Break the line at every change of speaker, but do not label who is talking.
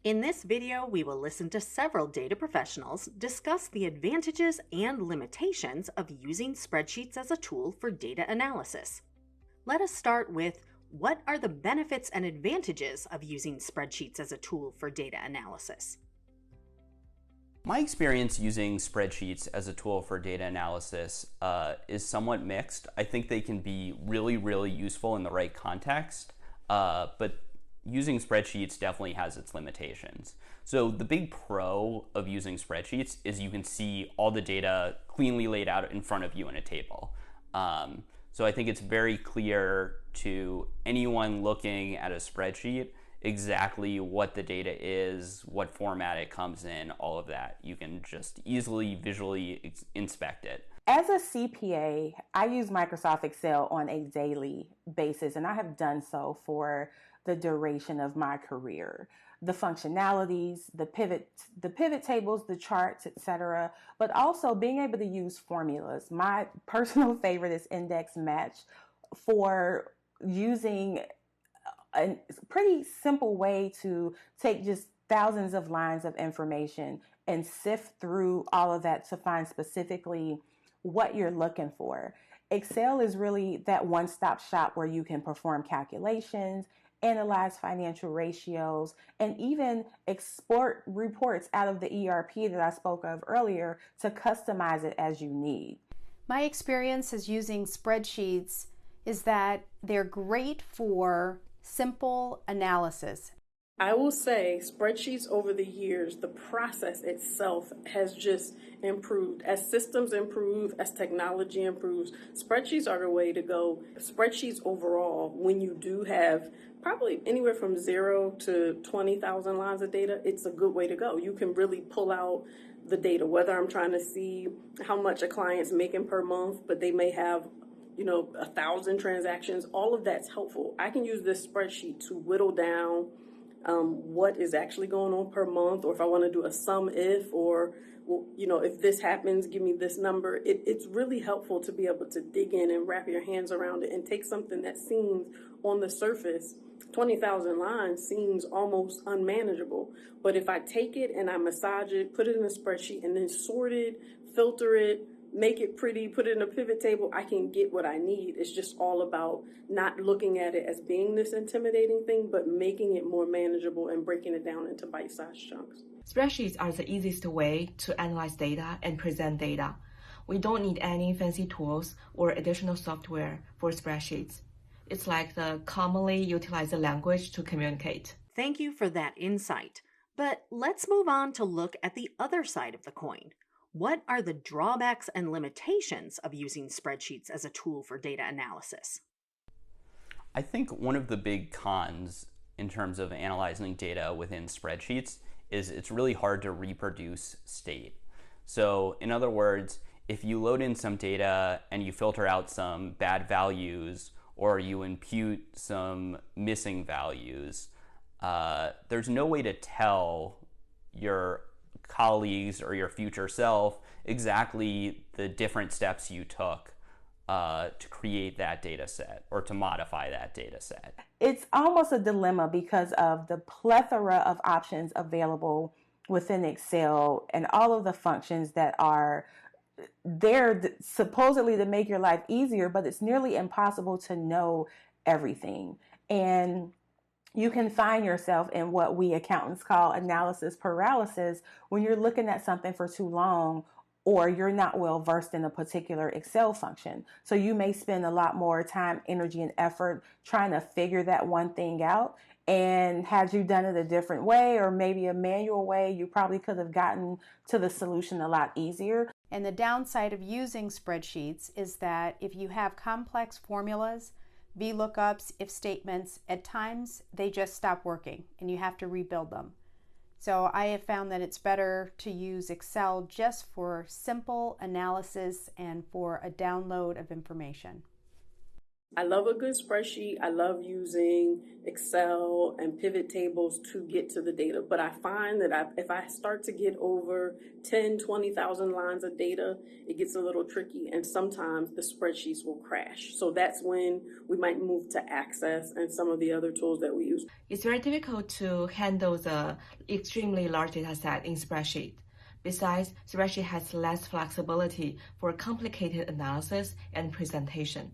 In this video, we will listen to several data professionals discuss the advantages and limitations of using spreadsheets as a tool for data analysis. Let us start with what are the benefits and advantages of using spreadsheets as a tool for data analysis?
My experience using spreadsheets as a tool for data analysis is somewhat mixed. I think they can be really useful in the right context, but using spreadsheets definitely has its limitations. So the big pro of using spreadsheets is you can see all the data cleanly laid out in front of you in a table. So I think it's very clear to anyone looking at a spreadsheet exactly what the data is, what format it comes in, all of that. You can just easily visually inspect it.
As a CPA, I use Microsoft Excel on a daily basis, and I have done so for the duration of my career. The functionalities, the pivot tables, the charts, etc., but also being able to use formulas. My personal favorite is index match for using a pretty simple way to take just thousands of lines of information and sift through all of that to find specifically what you're looking for. Excel is really that one-stop shop where you can perform calculations, analyze financial ratios, and even export reports out of the ERP that I spoke of earlier to customize it as you need.
My experience is using spreadsheets is that they're great for simple analysis.
I will say spreadsheets over the years, the process itself has just improved. As systems improve, as technology improves, spreadsheets are the way to go. Spreadsheets overall, when you do have probably anywhere from 0 to 20,000 lines of data, it's a good way to go. You can really pull out the data, whether I'm trying to see how much a client's making per month, but they may have 1,000 transactions. All of that's helpful. I can use this spreadsheet to whittle down what is actually going on per month, or if I want to do a sum if, or if this happens, give me this number. It's really helpful to be able to dig in and wrap your hands around it and take something that seems on the surface, 20,000 lines seems almost unmanageable. But if I take it and I massage it, put it in a spreadsheet, and then sort it, filter it, make it pretty, put it in a pivot table, I can get what I need. It's just all about not looking at it as being this intimidating thing, but making it more manageable and breaking it down into bite-sized chunks.
Spreadsheets are the easiest way to analyze data and present data. We don't need any fancy tools or additional software for spreadsheets. It's like the commonly utilized language to communicate.
Thank you for that insight. But let's move on to look at the other side of the coin. What are the drawbacks and limitations of using spreadsheets as a tool for data analysis?
I think one of the big cons in terms of analyzing data within spreadsheets is it's really hard to reproduce state. So in other words, if you load in some data and you filter out some bad values or you impute some missing values, there's no way to tell your colleagues or your future self exactly the different steps you took to create that data set or to modify that data set.
It's almost a dilemma because of the plethora of options available within Excel and all of the functions that are there supposedly to make your life easier, but it's nearly impossible to know everything. And you can find yourself in what we accountants call analysis paralysis when you're looking at something for too long or you're not well versed in a particular Excel function. So you may spend a lot more time, energy, and effort trying to figure that one thing out. And had you done it a different way or maybe a manual way, you probably could have gotten to the solution a lot easier.
And the downside of using spreadsheets is that if you have complex formulas, VLOOKUPs, if statements, at times they just stop working and you have to rebuild them. So I have found that it's better to use Excel just for simple analysis and for a download of information.
I love a good spreadsheet. I love using Excel and pivot tables to get to the data. But I find that if I start to get over 10, 20,000 lines of data, it gets a little tricky. And sometimes the spreadsheets will crash. So that's when we might move to Access and some of the other tools that we use.
It's very difficult to handle the extremely large data set in spreadsheet. Besides, spreadsheet has less flexibility for complicated analysis and presentation.